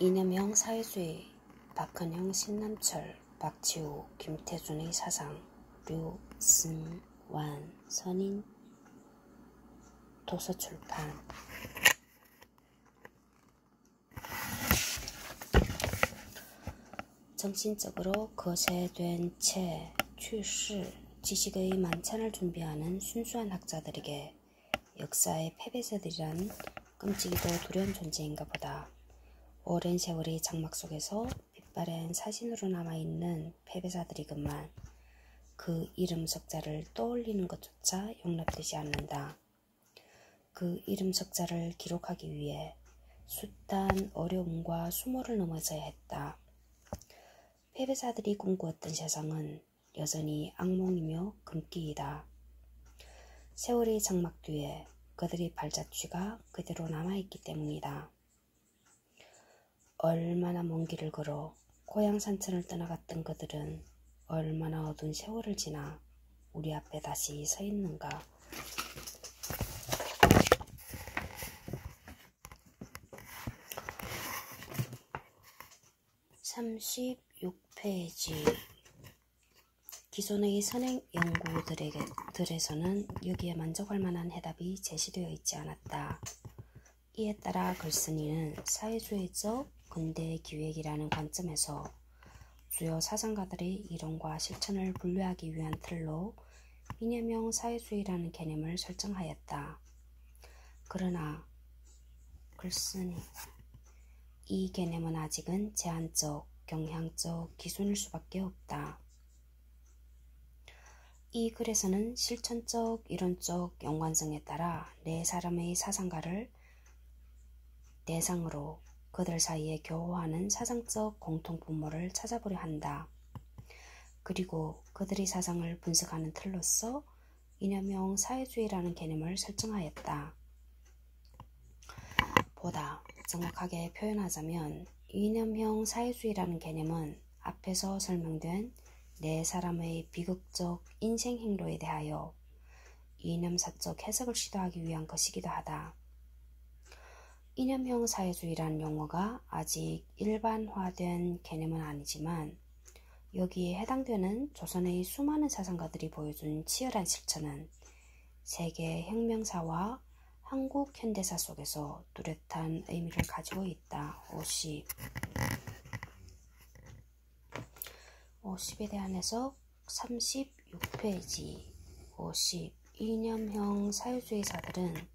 이념형 사회주의, 박헌형, 신남철, 박지우, 김태준의 사상, 류승완, 선인, 도서출판. 정신적으로 거세된 채 취시, 지식의 만찬을 준비하는 순수한 학자들에게 역사의 패배자들이란 끔찍이도 두려운 존재인가 보다. 오랜 세월의 장막 속에서 빛바랜 사진으로 남아있는 패배자들이건만 그 이름 석자를 떠올리는 것조차 용납되지 않는다. 그 이름 석자를 기록하기 위해 숱한 어려움과 수모를 넘어서야 했다. 패배자들이 꿈꾸었던 세상은 여전히 악몽이며 금기이다. 세월의 장막 뒤에 그들의 발자취가 그대로 남아있기 때문이다. 얼마나 먼 길을 걸어 고향 산천을 떠나갔던 그들은 얼마나 어두운 세월을 지나 우리 앞에 다시 서 있는가. (36페이지) 기존의 선행 연구들에서는 여기에 만족할 만한 해답이 제시되어 있지 않았다. 이에 따라 글쓴이는 사회주의적 근대 기획이라는 관점에서 주요 사상가들의 이론과 실천을 분류하기 위한 틀로 이념형 사회주의라는 개념을 설정하였다. 그러나 글쓴이 이 개념은 아직은 제한적, 경향적 기준일 수밖에 없다. 이 글에서는 실천적, 이론적 연관성에 따라 네 사람의 사상가를 대상으로 그들 사이에 교호하는 사상적 공통분모를 찾아보려 한다. 그리고 그들의 사상을 분석하는 틀로서 이념형 사회주의라는 개념을 설정하였다. 보다 정확하게 표현하자면 이념형 사회주의라는 개념은 앞에서 설명된 네 사람의 비극적 인생 행로에 대하여 이념사적 해석을 시도하기 위한 것이기도 하다. 이념형 사회주의라는 용어가 아직 일반화된 개념은 아니지만 여기에 해당되는 조선의 수많은 사상가들이 보여준 치열한 실천은 세계 혁명사와 한국 현대사 속에서 뚜렷한 의미를 가지고 있다. 50에 대한 해석 36페이지 50. 이념형 사회주의자들은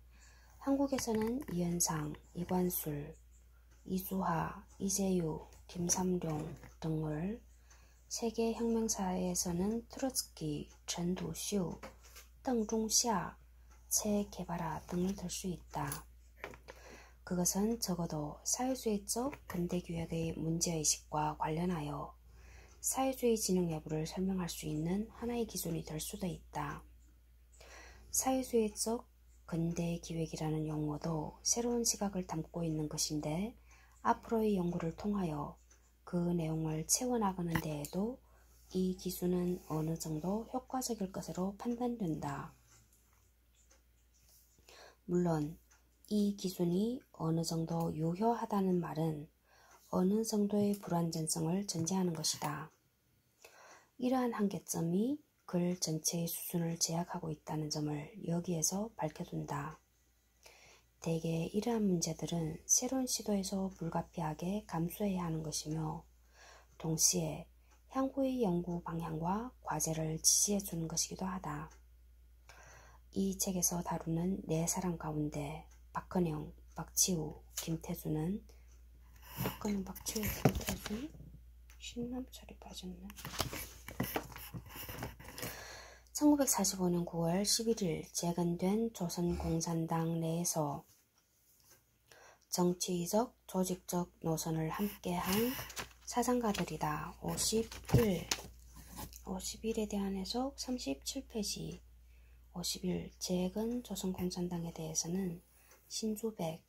한국에서는 이현상, 이관술, 이주하, 이재유, 김삼룡 등을, 세계 혁명사에서는 트로츠키, 전두쇼, 덩중샤, 체 게바라 등을 들 수 있다. 그것은 적어도 사회주의적 근대기획의 문제의식과 관련하여 사회주의 진영 여부를 설명할 수 있는 하나의 기준이 될 수도 있다. 사회주의적 근대기획이라는 용어도 새로운 시각을 담고 있는 것인데 앞으로의 연구를 통하여 그 내용을 채워나가는 데에도 이 기준은 어느 정도 효과적일 것으로 판단된다. 물론 이 기준이 어느 정도 유효하다는 말은 어느 정도의 불완전성을 전제하는 것이다. 이러한 한계점이 글 전체의 수준을 제약하고 있다는 점을 여기에서 밝혀둔다. 대개 이러한 문제들은 새로운 시도에서 불가피하게 감수해야 하는 것이며 동시에 향후의 연구 방향과 과제를 지시해 주는 것이기도 하다. 이 책에서 다루는 네 사람 가운데 박헌형, 박지우, 김태준은 박헌형, 박지우, 김태준? 신남철이 빠졌네. 1945년 9월 11일 재건된 조선공산당 내에서 정치적, 조직적 노선을 함께한 사상가들이다. 51에 대한 해석 37페이지 51. 재건 조선공산당에 대해서는 신주백,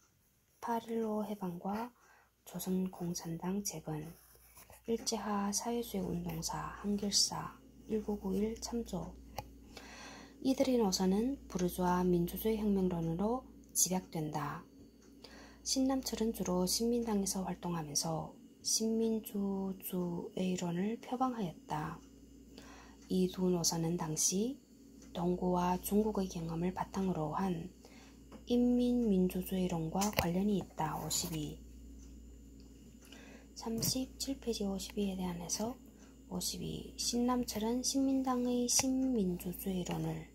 8.15 해방과 조선공산당 재건, 일제하 사회주의 운동사 한길사, 1991 참조. 이들의 노선은 부르주아 민주주의 혁명론으로 집약된다. 신남철은 주로 신민당에서 활동하면서 신민주주의 이론을 표방하였다. 이 두 노선은 당시 동구와 중국의 경험을 바탕으로 한 인민민주주의론과 관련이 있다. 52. 37페이지 52에 대한 해석. 52. 신남철은 신민당의 신민주주의론을,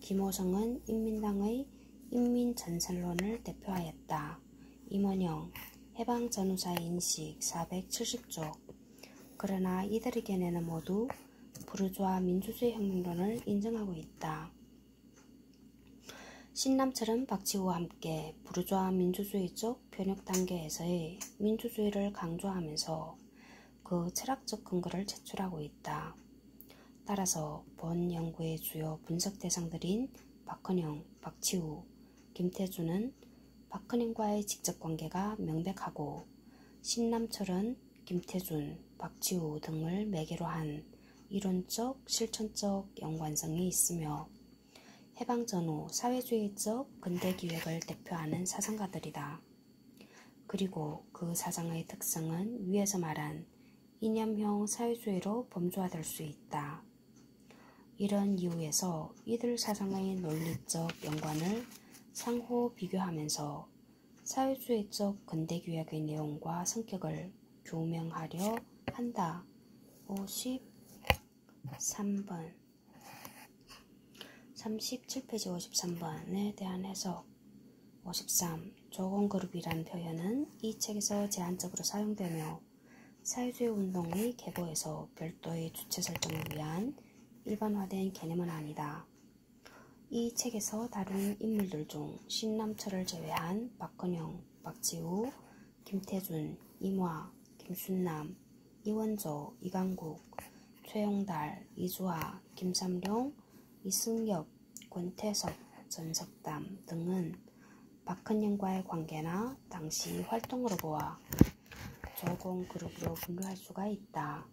김호성은 인민당의 인민전선론을 대표하였다. 임원영, 해방전후사의 인식 470쪽. 그러나 이들의 견해는 모두 부르주아 민주주의 혁명론을 인정하고 있다. 신남철은 박치우와 함께 부르주아 민주주의적 변혁 단계에서의 민주주의를 강조하면서 그 철학적 근거를 제출하고 있다. 따라서 본 연구의 주요 분석 대상들인 박헌영, 박치우, 김태준은 박헌영과의 직접 관계가 명백하고 신남철은 김태준, 박치우 등을 매개로 한 이론적, 실천적 연관성이 있으며 해방 전후 사회주의적 근대기획을 대표하는 사상가들이다. 그리고 그 사상의 특성은 위에서 말한 이념형 사회주의로 범주화될 수 있다. 이런 이유에서 이들 사상의 논리적 연관을 상호 비교하면서 사회주의적 근대기획의 내용과 성격을 규명하려 한다. 53번 37페이지 53번에 대한 해석. 53. 조공그룹이란 표현은 이 책에서 제한적으로 사용되며 사회주의 운동의 계보에서 별도의 주체 설정을 위한 일반화된 개념은 아니다. 이 책에서 다룬 인물들 중 신남철을 제외한 박헌영, 박지우, 김태준, 임화, 김순남, 이원조, 이강국, 최용달, 이주하, 김삼룡, 이승엽, 권태석, 전석담 등은 박헌영과의 관계나 당시 활동으로 보아 조공그룹으로 분류할 수가 있다.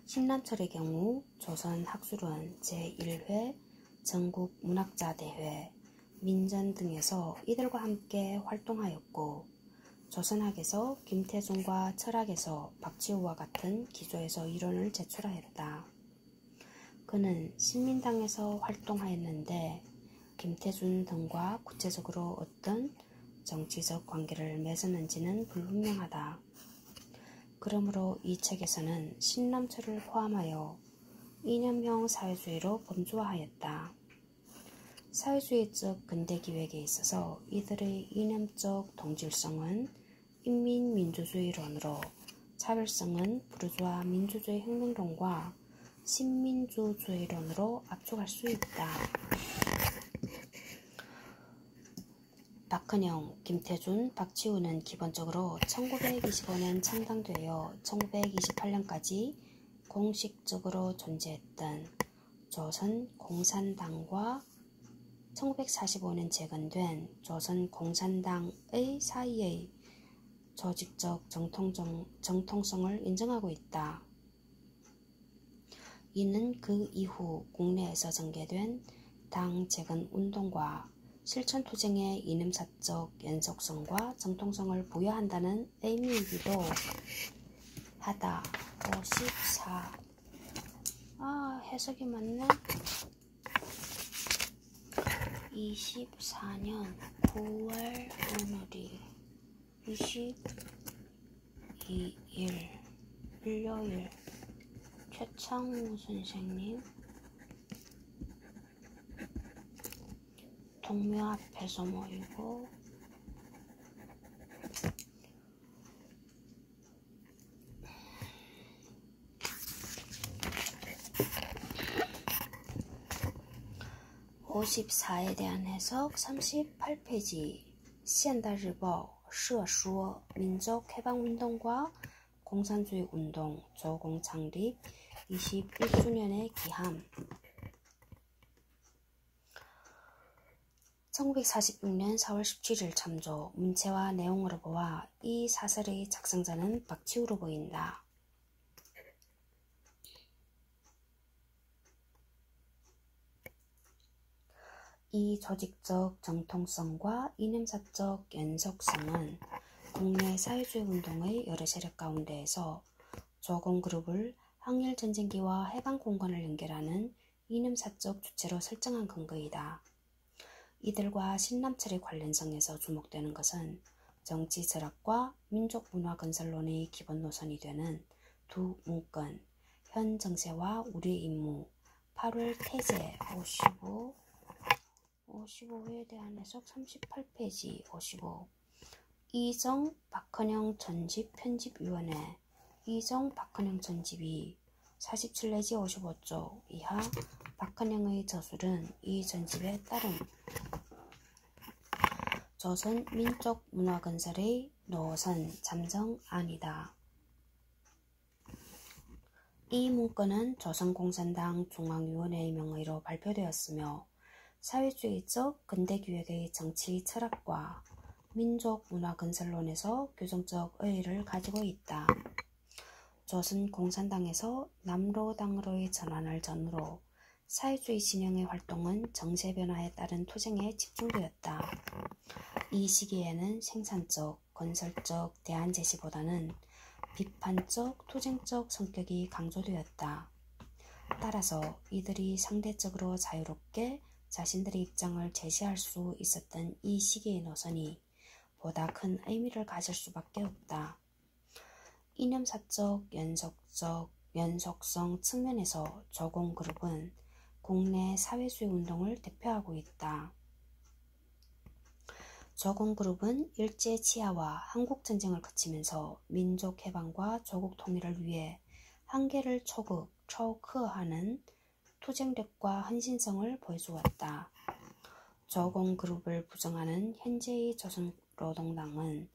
신남철의 경우 조선학술원 제1회 전국문학자대회, 민전 등에서 이들과 함께 활동하였고 조선학에서 김태준과 철학에서 박지우와 같은 기조에서 이론을 제출하였다. 그는 신민당에서 활동하였는데 김태준 등과 구체적으로 어떤 정치적 관계를 맺었는지는 불분명하다. 그러므로 이 책에서는 신남철을 포함하여 이념형 사회주의로 범주화하였다. 사회주의적 근대기획에 있어서 이들의 이념적 동질성은 인민민주주의론으로, 차별성은 부르주아 민주주의 혁명론과 신민주주의론으로 압축할 수 있다. 박헌영, 김태준, 박치우는 기본적으로 1925년 창당되어 1928년까지 공식적으로 존재했던 조선공산당과 1945년 재건된 조선공산당의 사이의 조직적 정통성을 인정하고 있다. 이는 그 이후 국내에서 전개된 당 재건 운동과 실천투쟁의 이념사적 연속성과 정통성을 부여한다는 의미이기도 하다. 54. 해석이 맞네. 24년 9월 오늘이 22일 일요일. 최창우 선생님 동묘 앞에서 모이고 (54에) 대한 해석. 38페이지 现代日报社说 민족해방운동과 공산주의 운동 조공 창립 21주년의 기함. 1946년 4월 17일 참조. 문체와 내용으로 보아 이 사설의 작성자는 박치우로 보인다. 이 조직적 정통성과 이념사적 연속성은 국내 사회주의 운동의 여러 세력 가운데에서 조공그룹을 항일전쟁기와 해방공간을 연결하는 이념사적 주체로 설정한 근거이다. 이들과 신남철의 관련성에서 주목되는 것은 정치 철학과 민족 문화 건설론의 기본 노선이 되는 두 문건, 현 정세와 우리의 임무, 8월 태제 55에 대한 해석 38페이지 55 이정 박헌영 전집 편집위원회 이정 박헌영 전집이 47 내지 55쪽 이하 박헌영의 저술은 이 전집에 따른 조선 민족 문화 건설의 노선 잠정안이다. 이 문건은 조선공산당 중앙위원회의 명의로 발표되었으며 사회주의적 근대기획의 정치 철학과 민족 문화 건설론에서 교정적 의의를 가지고 있다. 조선공산당에서 남로당으로의 전환을 전후로 사회주의 진영의 활동은 정세 변화에 따른 투쟁에 집중되었다. 이 시기에는 생산적, 건설적 대안 제시보다는 비판적, 투쟁적 성격이 강조되었다. 따라서 이들이 상대적으로 자유롭게 자신들의 입장을 제시할 수 있었던 이 시기의 노선이 보다 큰 의미를 가질 수밖에 없다. 이념사적, 연속성 측면에서 조공그룹은 국내 사회주의 운동을 대표하고 있다. 조공그룹은 일제치하와 한국전쟁을 거치면서 민족해방과 조국 통일을 위해 한계를 초크하는 투쟁력과 헌신성을 보여주었다. 조공그룹을 부정하는 현재의 조선노동당은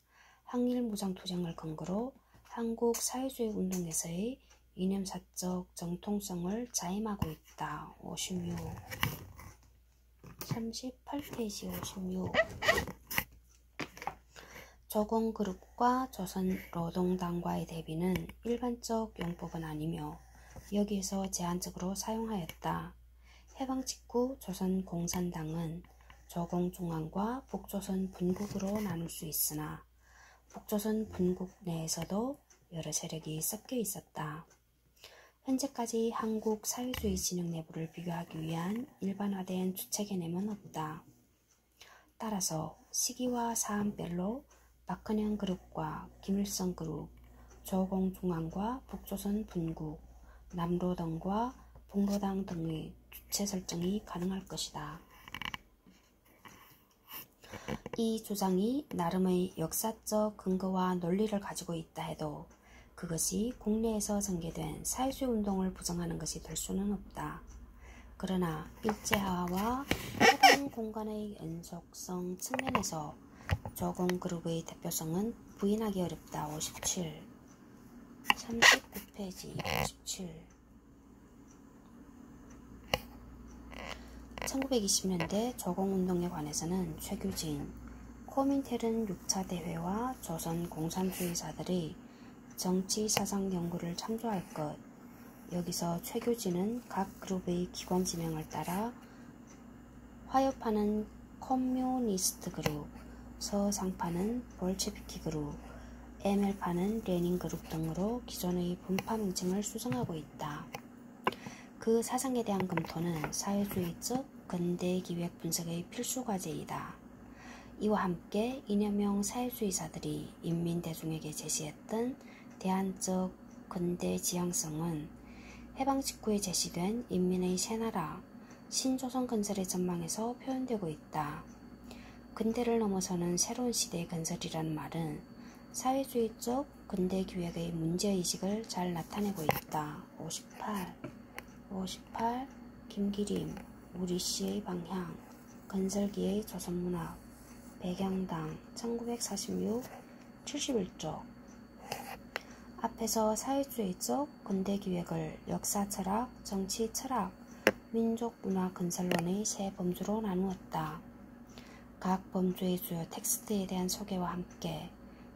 항일무장투쟁을 근거로 한국 사회주의 운동에서의 이념사적 정통성을 자임하고 있다. 56 38페이지 56 조공그룹과 조선노동당과의 대비는 일반적 용법은 아니며 여기에서 제한적으로 사용하였다. 해방 직후 조선공산당은 조공중앙과 북조선 분국으로 나눌 수 있으나 북조선 분국 내에서도 여러 세력이 섞여 있었다. 현재까지 한국 사회주의 진영 내부를 비교하기 위한 일반화된 주체 개념은 없다. 따라서 시기와 사안별로 박헌영 그룹과 김일성 그룹, 조공중앙과 북조선 분국, 남로당과 북로당 등의 주체 설정이 가능할 것이다. 이 주장이 나름의 역사적 근거와 논리를 가지고 있다 해도 그것이 국내에서 전개된 사회주의 운동을 부정하는 것이 될 수는 없다. 그러나 일제화와 해방 공간의 연속성 측면에서 조공그룹의 대표성은 부인하기 어렵다. 57 39페이지 57 1920년대 조공운동에 관해서는 최규진, 코민텔은 6차 대회와 조선 공산주의사들의 정치사상 연구를 참조할 것. 여기서 최규진은 각 그룹의 기관 지명을 따라 화요파는 커뮤니스트 그룹, 서상파는 볼체비키 그룹, ML파는 레닌 그룹 등으로 기존의 분파 명칭을 수정하고 있다. 그 사상에 대한 검토는 사회주의적 근대기획 분석의 필수 과제이다. 이와 함께 이념형 사회주의사들이 인민대중에게 제시했던 대안적 근대 지향성은 해방 직후에 제시된 인민의 새나라, 신조선 건설의 전망에서 표현되고 있다. 근대를 넘어서는 새로운 시대의 건설이라는 말은 사회주의적 근대기획의 문제의식을 잘 나타내고 있다. 58 김기림, 우리씨의 방향, 건설기의 조선문학, 백양당, 1946, 71쪽. 앞에서 사회주의적 근대기획을 역사철학, 정치철학, 민족문화 건설론의 세 범주로 나누었다. 각 범주의 주요 텍스트에 대한 소개와 함께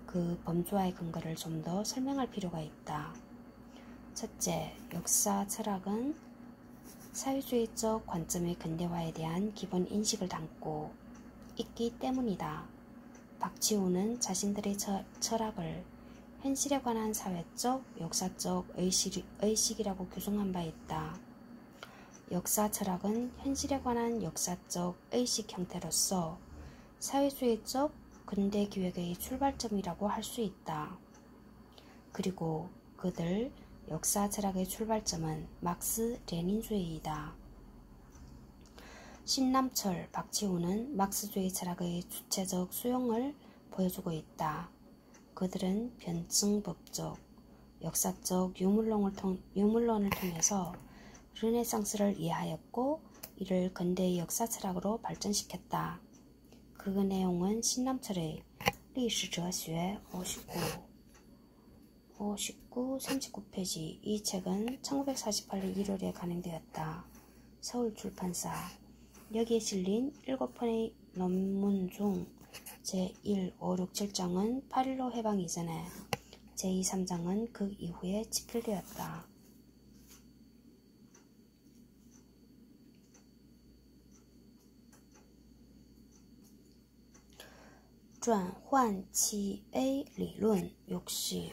그 범주와의 근거를 좀 더 설명할 필요가 있다. 첫째, 역사 철학은 사회주의적 관점의 근대화에 대한 기본 인식을 담고 있기 때문이다. 박치우는 자신들의 철학을 현실에 관한 사회적, 역사적 의식이라고 규정한 바 있다. 역사 철학은 현실에 관한 역사적 의식 형태로서 사회주의적 근대 기획의 출발점이라고 할 수 있다. 그리고 그들 역사 철학의 출발점은 막스 레닌주의이다. 신남철, 박치우는 막스주의 철학의 주체적 수용을 보여주고 있다. 그들은 변증법적, 역사적 유물론을 통해서 르네상스를 이해하였고 이를 근대의 역사 철학으로 발전시켰다. 그 내용은 신남철의 历史哲学 59, 39페이지. 이 책은 1948년 1월에 간행되었다. 서울 출판사. 여기에 실린 7편의 논문 중 제1, 5, 6, 7장은 8.15 해방 이전에, 제2, 3장은 그 이후에 집필되었다. 转换器A理论 60,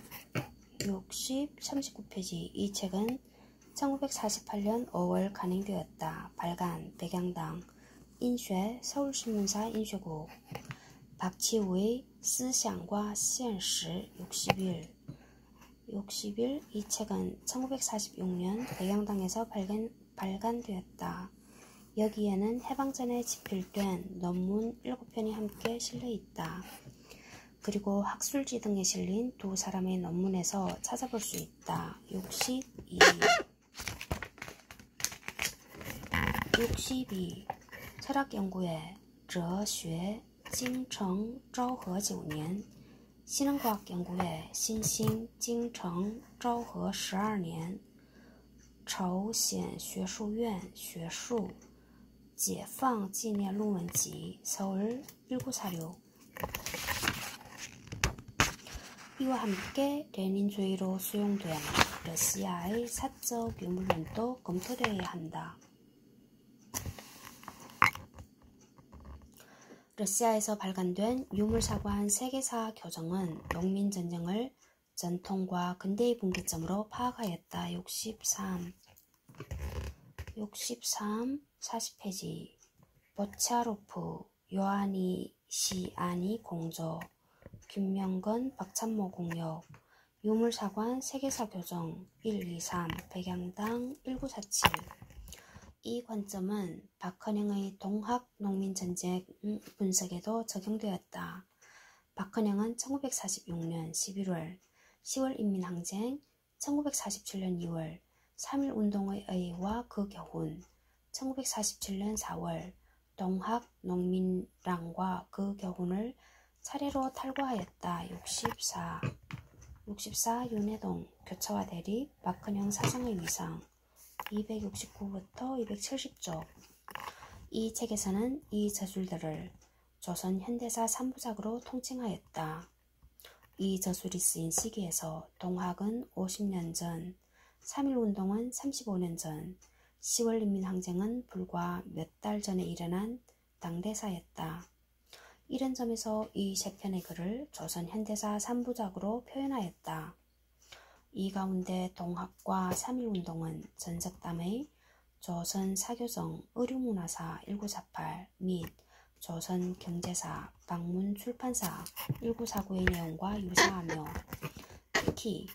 39페이지. 이 책은 1948년 5월 간행되었다. 발간 백양당 인쇄 서울신문사 인쇄국. 박치우의 思想과 现实 61, 이 책은 1946년 백양당에서 발간되었다. 여기에는 해방 전에 집필된 논문 7편이 함께 실려 있다. 그리고 학술지 등에 실린 두 사람의 논문에서 찾아볼 수 있다. 62. 철학연구의 哲学京城昭和9年 신흥과학연구의 신兴京城昭和12年 朝鲜学术院学术解放纪念论文集 서울 1946. 이와 함께 레닌주의로 수용된 러시아의 사적 유물론도 검토되어야 한다. 러시아에서 발간된 유물사관 세계사 교정은 농민전쟁을 전통과 근대의 분기점으로 파악하였다. 63, 40페이지. 보차로프, 요한이 시아니 공조, 김명건, 박찬모 공역, 유물사관 세계사 교정 1, 2, 3, 백양당 1947. 이 관점은 박헌영의 동학 농민전쟁 분석에도 적용되었다. 박헌영은 1946년 11월, 10월 인민항쟁, 1947년 2월, 3.1운동의 의의와 그 교훈, 1947년 4월, 동학 농민랑과 그 교훈을 차례로 탈고하였다. 64. 윤회동, 교차와 대립, 박헌영 사상의 위상 269부터 270쪽. 이 책에서는 이 저술들을 조선 현대사 3부작으로 통칭하였다. 이 저술이 쓰인 시기에서 동학은 50년 전, 3.1운동은 35년 전, 10월 인민항쟁은 불과 몇 달 전에 일어난 당대사였다. 이런 점에서 이 세 편의 글을 조선 현대사 3부작으로 표현하였다. 이 가운데 동학과 3.1운동은 전석담의 조선 사교정 의료문화사 1948 및 조선 경제사 방문 출판사 1949의 내용과 유사하며 특히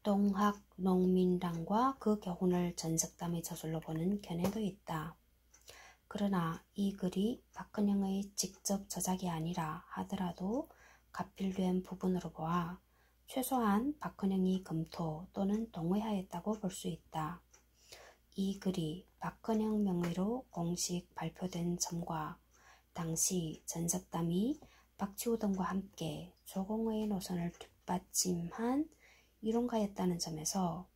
동학 농민랑과 그 교훈을 전석담의 저술로 보는 견해도 있다. 그러나 이 글이 박헌영의 직접 저작이 아니라 하더라도 갑필된 부분으로 보아 최소한 박헌영이 검토 또는 동의하였다고 볼 수 있다. 이 글이 박헌영 명의로 공식 발표된 점과 당시 전석담이 박치우 등과 함께 조공의 노선을 뒷받침한 이론가였다는 점에서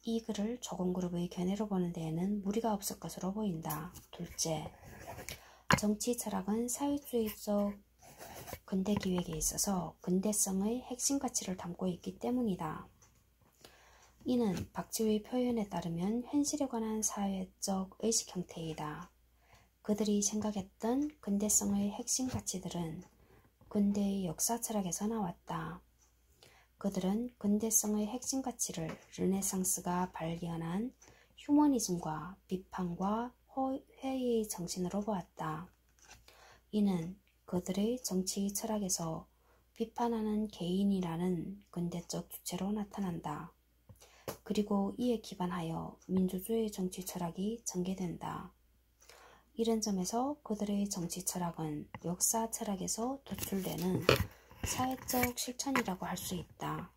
이 글을 조공그룹의 견해로 보는 데에는 무리가 없을 것으로 보인다. 둘째, 정치 철학은 사회주의적 근대 기획에 있어서 근대성의 핵심 가치를 담고 있기 때문이다. 이는 박지의 표현에 따르면 현실에 관한 사회적 의식 형태이다. 그들이 생각했던 근대성의 핵심 가치들은 근대의 역사 철학에서 나왔다. 그들은 근대성의 핵심 가치를 르네상스가 발견한 휴머니즘과 비판과 회의의 정신으로 보았다. 이는 그들의 정치 철학에서 비판하는 개인이라는 근대적 주체로 나타난다. 그리고 이에 기반하여 민주주의 정치 철학이 전개된다. 이런 점에서 그들의 정치 철학은 역사 철학에서 도출되는 사회적 실천이라고 할 수 있다.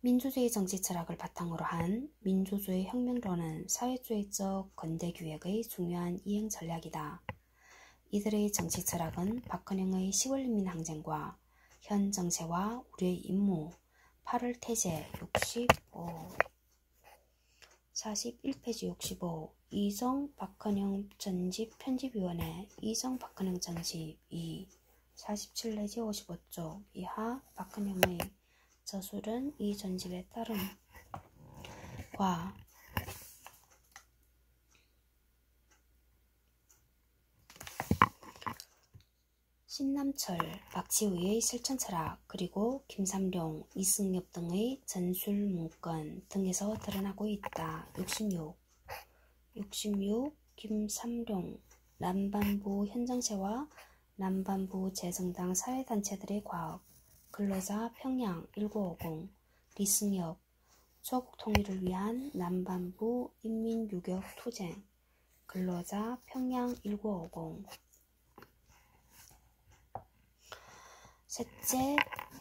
민주주의 정치 철학을 바탕으로 한 민주주의 혁명론은 사회주의적 근대기획의 중요한 이행 전략이다. 이들의 정치 철학은 박헌영의 10월 인민항쟁과 현 정세와 우리의 임무, 8월 태제 41페이지 65 이성 박헌영 전집 편집위원회 이성 박헌영 전집 2 47 내지 55쪽 이하 박헌영의 저술은 이 전집에 따름과 신남철, 박치우의 실천철학, 그리고 김삼룡, 이승엽 등의 전술문건 등에서 드러나고 있다. 66. 김삼룡, 남반부 현정세와 남반부 재정당 사회단체들의 과업, 근로자 평양 1950, 이승엽, 조국 통일을 위한 남반부 인민유격 투쟁, 근로자 평양 1950. 셋째,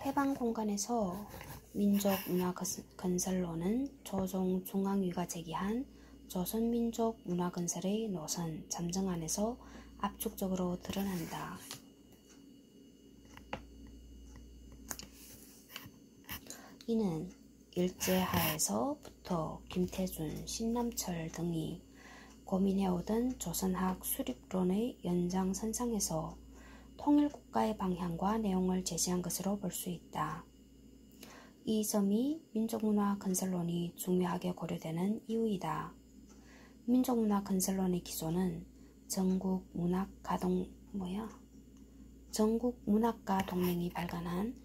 해방공간에서 민족문화건설론은 조정중앙위가 제기한 조선민족문화건설의 노선 잠정안에서 압축적으로 드러난다. 이는 일제하에서부터 김태준, 신남철 등이 고민해오던 조선학 수립론의 연장선상에서 통일국가의 방향과 내용을 제시한 것으로 볼 수 있다. 이 점이 민족문화 건설론이 중요하게 고려되는 이유이다. 민족문화 건설론의 기조는 전국 문학가 동맹이 발간한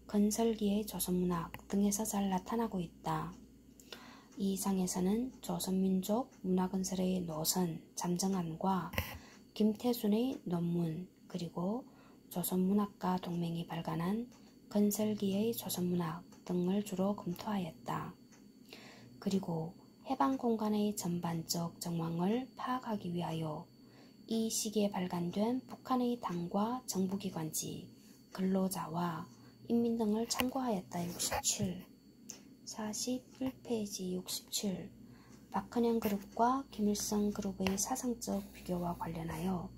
건설기의 조선문학 등에서 잘 나타나고 있다. 이 장에서는 조선민족 문화건설의 노선 잠정안과 김태준의 논문 그리고 조선문학가 동맹이 발간한 건설기의 조선문학 등을 주로 검토하였다. 그리고 해방공간의 전반적 정황을 파악하기 위하여 이 시기에 발간된 북한의 당과 정부기관지, 근로자와 인민 등을 참고하였다. 41페이지 67 박헌영 그룹과 김일성 그룹의 사상적 비교와 관련하여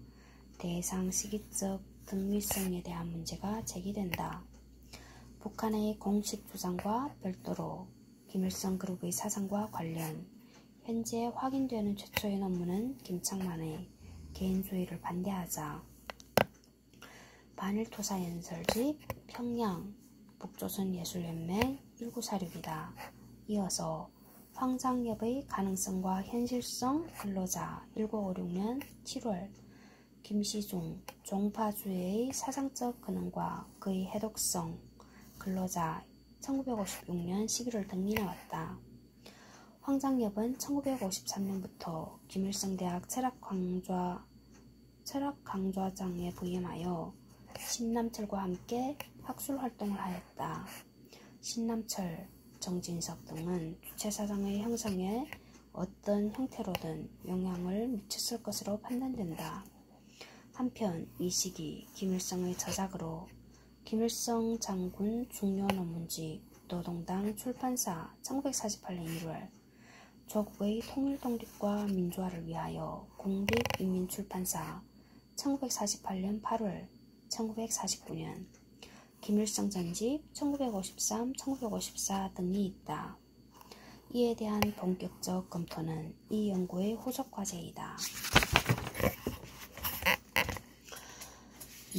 대상 시기적 등밀성에 대한 문제가 제기된다. 북한의 공식 주장과 별도로 김일성 그룹의 사상과 관련 현재 확인되는 최초의 논문은 김창만의 개인주의를 반대하자 반일토사연설집 평양 북조선예술연맹 1946이다. 이어서 황장엽의 가능성과 현실성 근로자 1956년 7월 김시중 종파주의의 사상적 근원과 그의 해독성 근로자 1956년 11월 등이 나왔다. 황장엽은 1953년부터 김일성대학 철학강좌장에 부임하여 신남철과 함께 학술활동을 하였다. 신남철, 정진석 등은 주체사상의 형성에 어떤 형태로든 영향을 미쳤을 것으로 판단된다. 한편 이 시기 김일성의 저작으로 김일성 장군 중요 논문집 노동당 출판사 1948년 1월 조국의 통일독립과 민주화를 위하여 국립인민출판사 1948년 8월 1949년 김일성 전집 1953, 1954 등이 있다. 이에 대한 본격적 검토는 이 연구의 후속 과제이다.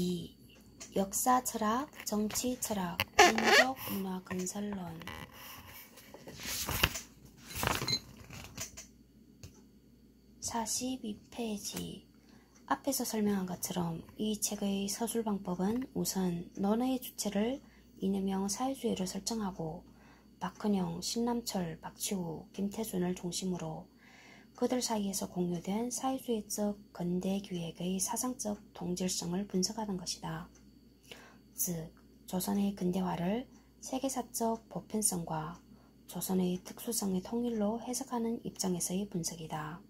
2. 역사 철학, 정치 철학, 민족 문화 건설론. 42페이지. 앞에서 설명한 것처럼 이 책의 서술 방법은 우선 논의 주체를 이념형 사회주의로 설정하고 박헌영, 신남철, 박치우, 김태준을 중심으로 그들 사이에서 공유된 사회주의적 근대기획의 사상적 동질성을 분석하는 것이다. 즉, 조선의 근대화를 세계사적 보편성과 조선의 특수성의 통일로 해석하는 입장에서의 분석이다.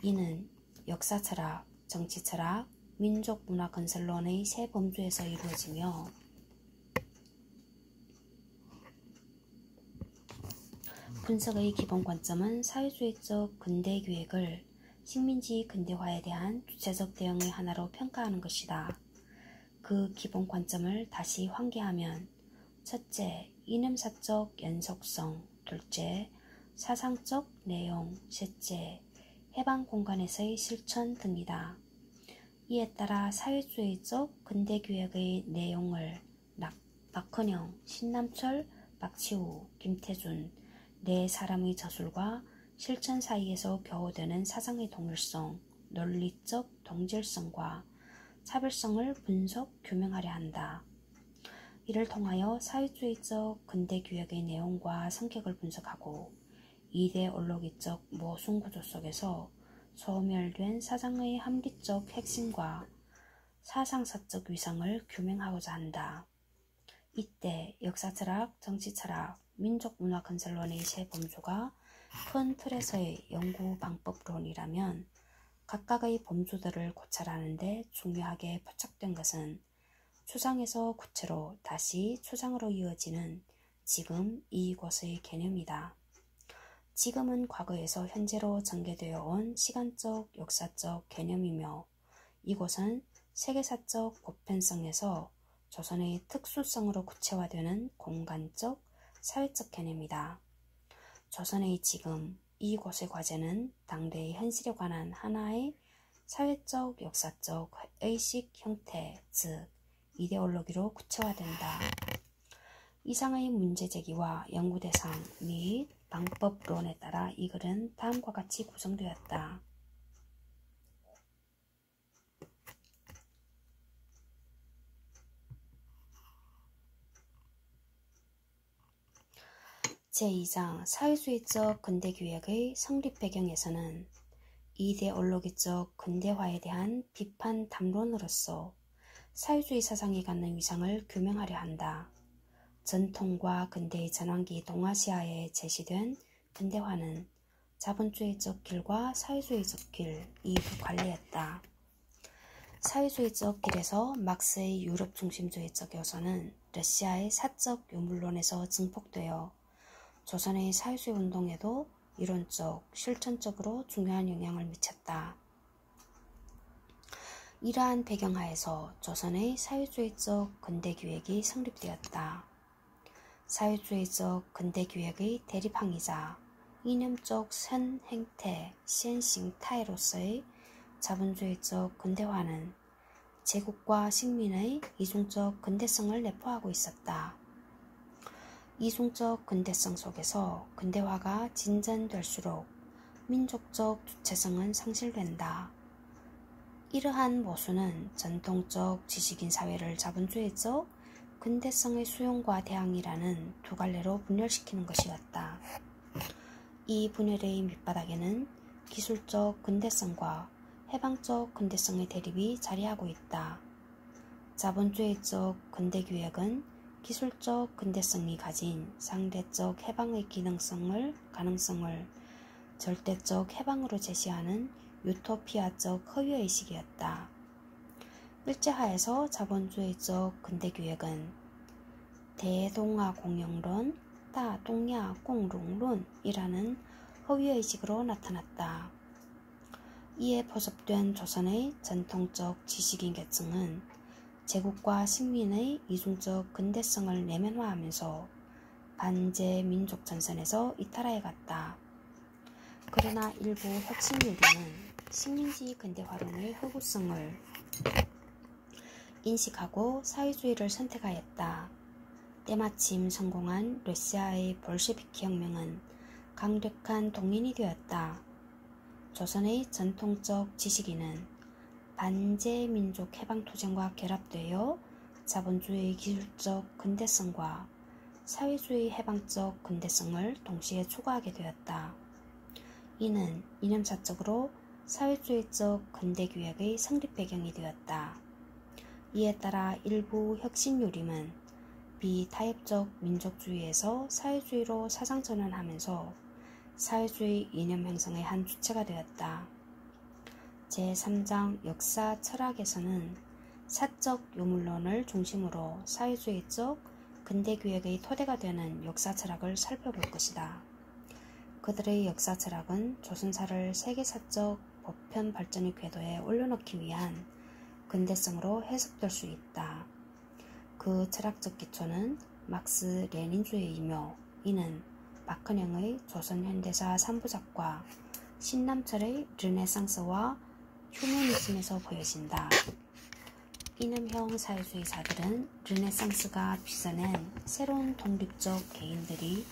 이는 역사철학, 정치철학, 민족문화건설론의 세 범주에서 이루어지며 분석의 기본 관점은 사회주의적 근대기획을 식민지 근대화에 대한 주체적 대응의 하나로 평가하는 것이다. 그 기본 관점을 다시 환기하면 첫째, 이념사적 연속성, 둘째, 사상적 내용, 셋째, 해방 공간에서의 실천 등이다. 이에 따라 사회주의적 근대기획의 내용을 박헌영, 신남철, 박치우, 김태준 네 사람의 저술과 실천 사이에서 겨우되는 사상의 동일성, 논리적 동질성과 차별성을 분석, 규명하려 한다. 이를 통하여 사회주의적 근대기획의 내용과 성격을 분석하고 이데올로기적 모순구조 속에서 소멸된 사상의 합리적 핵심과 사상사적 위상을 규명하고자 한다. 이때 역사철학, 정치철학, 민족문화건설론의 세 범주가 큰 틀에서의 연구 방법론이라면 각각의 범주들을 고찰하는 데 중요하게 포착된 것은 추상에서 구체로 다시 추상으로 이어지는 지금 이곳의 개념이다. 지금은 과거에서 현재로 전개되어 온 시간적, 역사적 개념이며 이곳은 세계사적 보편성에서 조선의 특수성으로 구체화되는 공간적, 사회적 개념이다. 조선의 지금, 이곳의 과제는 당대의 현실에 관한 하나의 사회적, 역사적 의식 형태, 즉 이데올로기로 구체화된다. 이상의 문제 제기와 연구 대상 및 방법론에 따라 이 글은 다음과 같이 구성되었다. 제2장 사회주의적 근대기획의 성립 배경에서는 이데올로기적 근대화에 대한 비판 담론으로서 사회주의 사상이 갖는 위상을 규명하려 한다. 전통과 근대의 전환기 동아시아에 제시된 근대화는 자본주의적 길과 사회주의적 길 이 두 관리했다. 사회주의적 길에서 막스의 유럽 중심주의적 요소는 러시아의 사적 유물론에서 증폭되어 조선의 사회주의 운동에도 이론적, 실천적으로 중요한 영향을 미쳤다. 이러한 배경하에서 조선의 사회주의적 근대기획이 성립되었다. 사회주의적 근대기획의 대립항이자 이념적 선행태, 시행타이로서의 자본주의적 근대화는 제국과 식민의 이중적 근대성을 내포하고 있었다. 이중적 근대성 속에서 근대화가 진전될수록 민족적 주체성은 상실된다. 이러한 모순은 전통적 지식인 사회를 자본주의적 근대성의 수용과 대항이라는 두 갈래로 분열시키는 것이었다. 이 분열의 밑바닥에는 기술적 근대성과 해방적 근대성의 대립이 자리하고 있다. 자본주의적 근대기획은 기술적 근대성이 가진 상대적 해방의 가능성을 절대적 해방으로 제시하는 유토피아적 허위의식이었다. 일제하에서 자본주의적 근대기획은 대동아공영론, 다동야공롱론이라는 허위의식으로 나타났다. 이에 포섭된 조선의 전통적 지식인 계층은 제국과 식민의 이중적 근대성을 내면화하면서 반제민족 전선에서 이탈하여갔다. 그러나 일부 혁신유리는 식민지 근대화론의 허구성을 인식하고 사회주의를 선택하였다. 때마침 성공한 러시아의 볼셰비키 혁명은 강력한 동인이 되었다. 조선의 전통적 지식인은 반제민족 해방투쟁과 결합되어 자본주의 기술적 근대성과 사회주의 해방적 근대성을 동시에 추구하게 되었다. 이는 이념사적으로 사회주의적 근대규약의 성립 배경이 되었다. 이에 따라 일부 혁신유림은 비타협적 민족주의에서 사회주의로 사상전환하면서 사회주의 이념 형성의 한 주체가 되었다. 제3장 역사 철학에서는 사적 요물론을 중심으로 사회주의적 근대규약의 토대가 되는 역사 철학을 살펴볼 것이다. 그들의 역사 철학은 조선사를 세계사적 보편 발전의 궤도에 올려놓기 위한 근대성으로 해석될 수 있다. 그 철학적 기초는 막스 레닌주의이며 이는 박헌영의 조선 현대사 3부작과 신남철의 르네상스와 휴머니즘에서 보여진다. 이념형 사회주의자들은 르네상스가 빚어낸 새로운 독립적 개인들이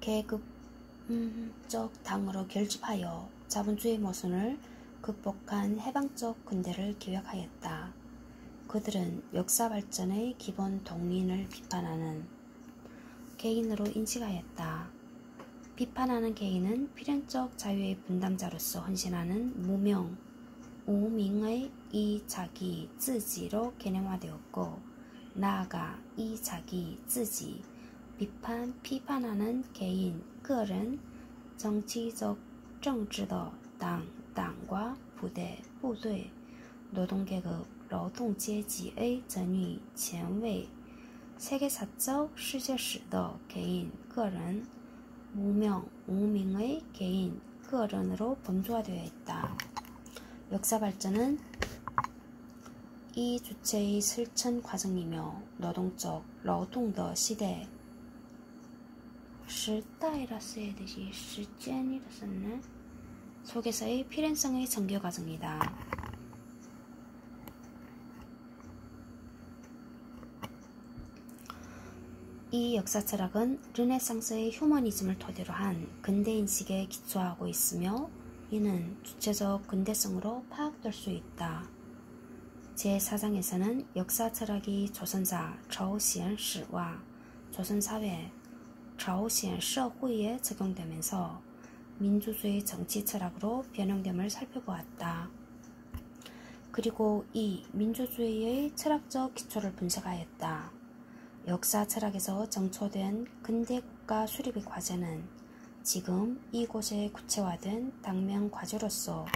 계급적 당으로 결집하여 자본주의 모순을 극복한 해방적 근대를 기획하였다. 그들은 역사 발전의 기본 동인을 비판하는 개인으로 인식하였다. 비판하는 개인은 필연적 자유의 분담자로서 헌신하는 무명, 우밍의 이자기, 쯔지로 개념화되었고 나아가 이자기, 쯔지, 비판하는 개인, 个人, 정치적, 政治的 당, 당과 부대, 部队, 노동계급, 劳动阶级의 전위, 前卫, 세계사적, 世界史的 개인, 个人, 무명, 우밍의 개인, 个人으로 범주화되어 있다. 역사 발전은 이 주체의 실천 과정이며 노동적, 劳动的 시대, 시대라 써야 되지 시간이라 썼네. 속에서의 필연성의 전개 과정이다. 이 역사 철학은 르네상스의 휴머니즘을 토대로 한 근대인식에 기초하고 있으며 이는 주체적 근대성으로 파악될 수 있다. 제4장에서는 역사 철학이 조선사, 朝鲜史와 조선사회, 朝鲜社会에 적용되면서 민주주의 정치 철학으로 변형됨을 살펴보았다. 그리고 이 민주주의의 철학적 기초를 분석하였다. 역사 철학에서 정초된 근대국가 수립의 과제는 지금 이곳에 구체화된 당면 과제로서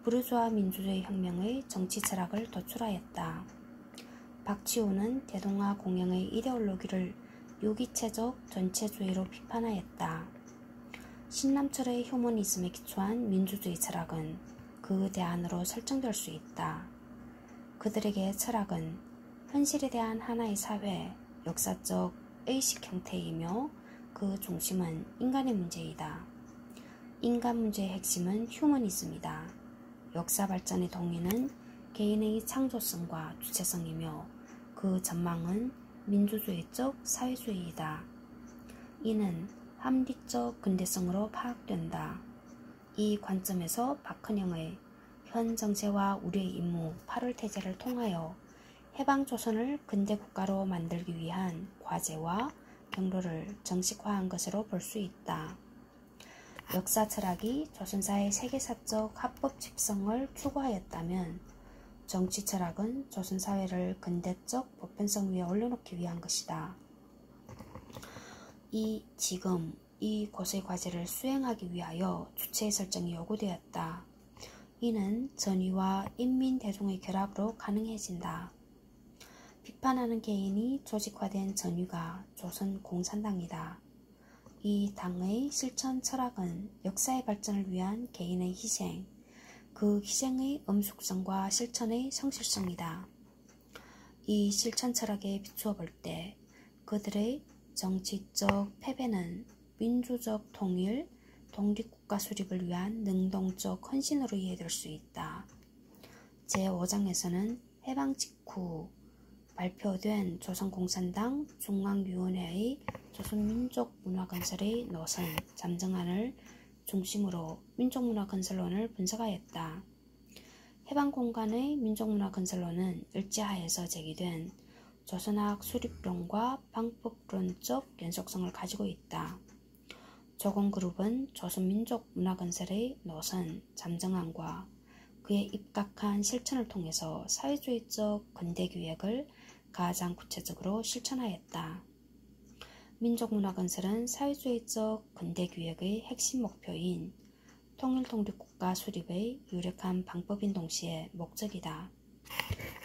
부르주아 민주주의 혁명의 정치 철학을 도출하였다. 박치호는 대동아 공영의 이데올로기를 유기체적 전체주의로 비판하였다. 신남철의 휴머니즘에 기초한 민주주의 철학은 그 대안으로 설정될 수 있다. 그들에게 철학은 현실에 대한 하나의 사회, 역사적 의식 형태이며 그 중심은 인간의 문제이다. 인간 문제의 핵심은 휴머니즘이다. 역사 발전의 동의는 개인의 창조성과 주체성이며 그 전망은 민주주의적 사회주의이다. 이는 합리적 근대성으로 파악된다. 이 관점에서 박헌영의 현 정세와 우리의 임무 8월 태제를 통하여 해방조선을 근대국가로 만들기 위한 과제와 경로를 정식화한 것으로 볼 수 있다. 역사 철학이 조선사의 세계사적 합법 집성을 추구하였다면 정치 철학은 조선사회를 근대적 보편성 위에 올려놓기 위한 것이다. 지금 이곳의 과제를 수행하기 위하여 주체의 설정이 요구되었다. 이는 전위와 인민 대중의 결합으로 가능해진다. 비판하는 개인이 조직화된 전위가 조선공산당이다. 이 당의 실천 철학은 역사의 발전을 위한 개인의 희생, 그 희생의 엄숙성과 실천의 성실성이다. 이 실천 철학에 비추어 볼 때 그들의 정치적 패배는 민주적 통일, 독립국가 국가 수립을 위한 능동적 헌신으로 이해될 수 있다. 제5장에서는 해방 직후 발표된 조선공산당 중앙위원회의 조선민족문화건설의 노선 잠정안을 중심으로 민족문화건설론을 분석하였다. 해방공간의 민족문화건설론은 일제하에서 제기된 조선학 수립론과 방법론적 연속성을 가지고 있다. 조공그룹은 조선민족문화건설의 노선 잠정안과 그에 입각한 실천을 통해서 사회주의적 근대기획을 가장 구체적으로 실천하였다. 민족문화건설은 사회주의적 근대기획의 핵심 목표인 통일독립국가 수립의 유력한 방법인 동시에 목적이다.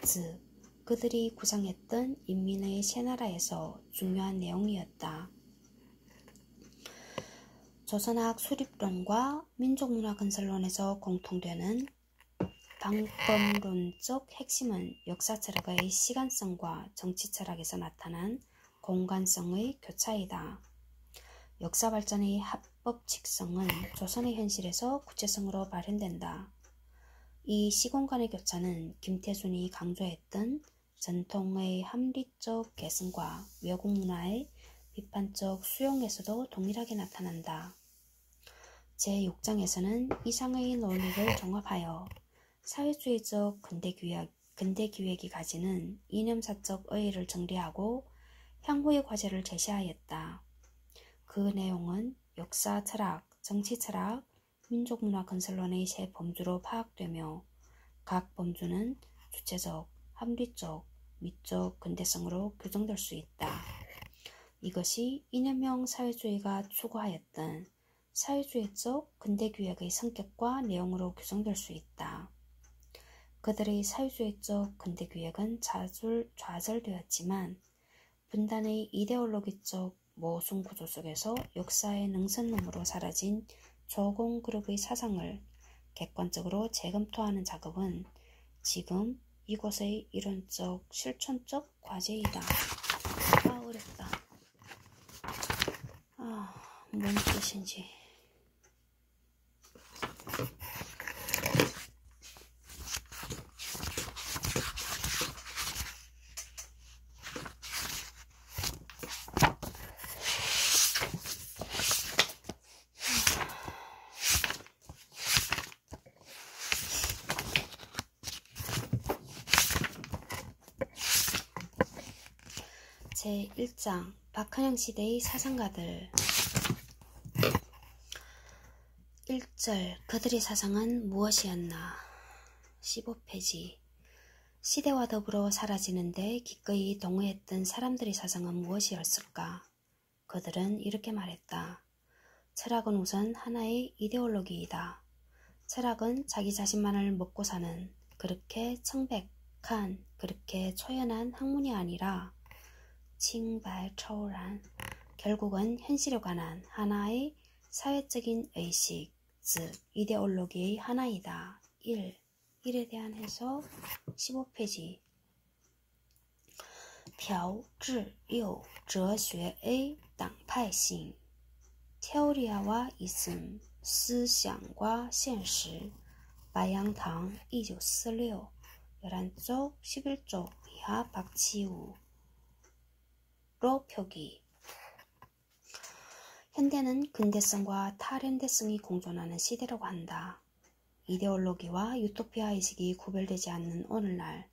즉, 그들이 구상했던 인민의 새나라에서 중요한 내용이었다. 조선학 수립론과 민족문화건설론에서 공통되는 방법론적 핵심은 역사철학의 시간성과 정치철학에서 나타난 공간성의 교차이다. 역사발전의 합법칙성은 조선의 현실에서 구체성으로 발현된다. 이 시공간의 교차는 김태순이 강조했던 전통의 합리적 계승과 외국 문화의 비판적 수용에서도 동일하게 나타난다. 제6장에서는 이상의 논리를 종합하여 사회주의적 근대기획이 가지는 이념사적 의의를 정리하고 향후의 과제를 제시하였다. 그 내용은 역사 철학, 정치 철학, 민족문화 건설론의 세 범주로 파악되며 각 범주는 주체적, 합리적, 미적 근대성으로 규정될 수 있다. 이것이 이념형 사회주의가 추구하였던 사회주의적 근대기획의 성격과 내용으로 규정될 수 있다. 그들의 사회주의적 근대기획은 좌절되었지만 분단의 이데올로기적 모순 구조 속에서 역사의 능선놈으로 사라진 조공그룹의 사상을 객관적으로 재검토하는 작업은 지금 이곳의 이론적, 실천적 과제이다. 어렵다. 뭔 뜻인지. 제1장 박헌영 시대의 사상가들 1절 그들의 사상은 무엇이었나 15페이지 시대와 더불어 사라지는데 기꺼이 동의했던 사람들의 사상은 무엇이었을까? 그들은 이렇게 말했다. 철학은 우선 하나의 이데올로기이다. 철학은 자기 자신만을 먹고 사는 그렇게 청백한 그렇게 초연한 학문이 아니라 칭발초란 결국은 현실에 관한 하나의 사회적인 의식, 즉 이데올로기의 하나이다. 1에 대한 해석 15페이지 朴智又哲学의 당파이싱 테오리아와 이슴,思想과现实 마양당 1946 11쪽 11쪽 이하 박치우 로 표기 현대는 근대성과 탈현대성이 공존하는 시대라고 한다. 이데올로기와 유토피아 의식이 구별되지 않는 오늘날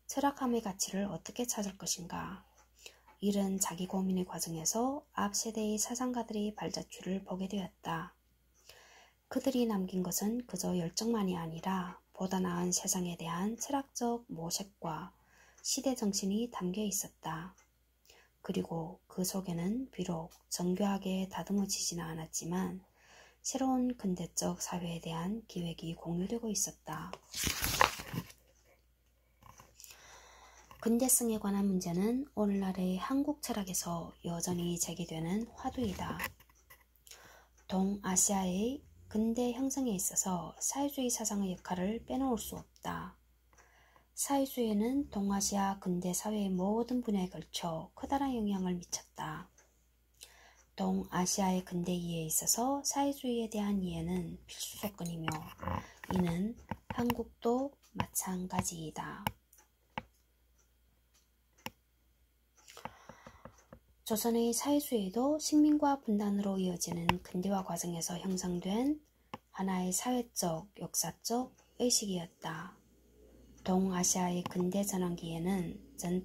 철학함의 가치를 어떻게 찾을 것인가? 이른 자기 고민의 과정에서 앞 세대의 사상가들의 발자취를 보게 되었다. 그들이 남긴 것은 그저 열정만이 아니라 보다 나은 세상에 대한 철학적 모색과 시대 정신이 담겨 있었다. 그리고 그 속에는 비록 정교하게 다듬어지지는 않았지만 새로운 근대적 사회에 대한 기획이 공유되고 있었다. 근대성에 관한 문제는 오늘날의 한국 철학에서 여전히 제기되는 화두이다. 동아시아의 근대 형성에 있어서 사회주의 사상의 역할을 빼놓을 수 없다. 사회주의는 동아시아 근대 사회의 모든 분야에 걸쳐 커다란 영향을 미쳤다. 동아시아의 근대 이해에 있어서 사회주의에 대한 이해는 필수 조건이며 이는 한국도 마찬가지이다. 조선의 사회주의도 식민과 분단으로 이어지는 근대화 과정에서 형성된 하나의 사회적, 역사적 의식이었다. 동아시아의 근대 전환기에는 전통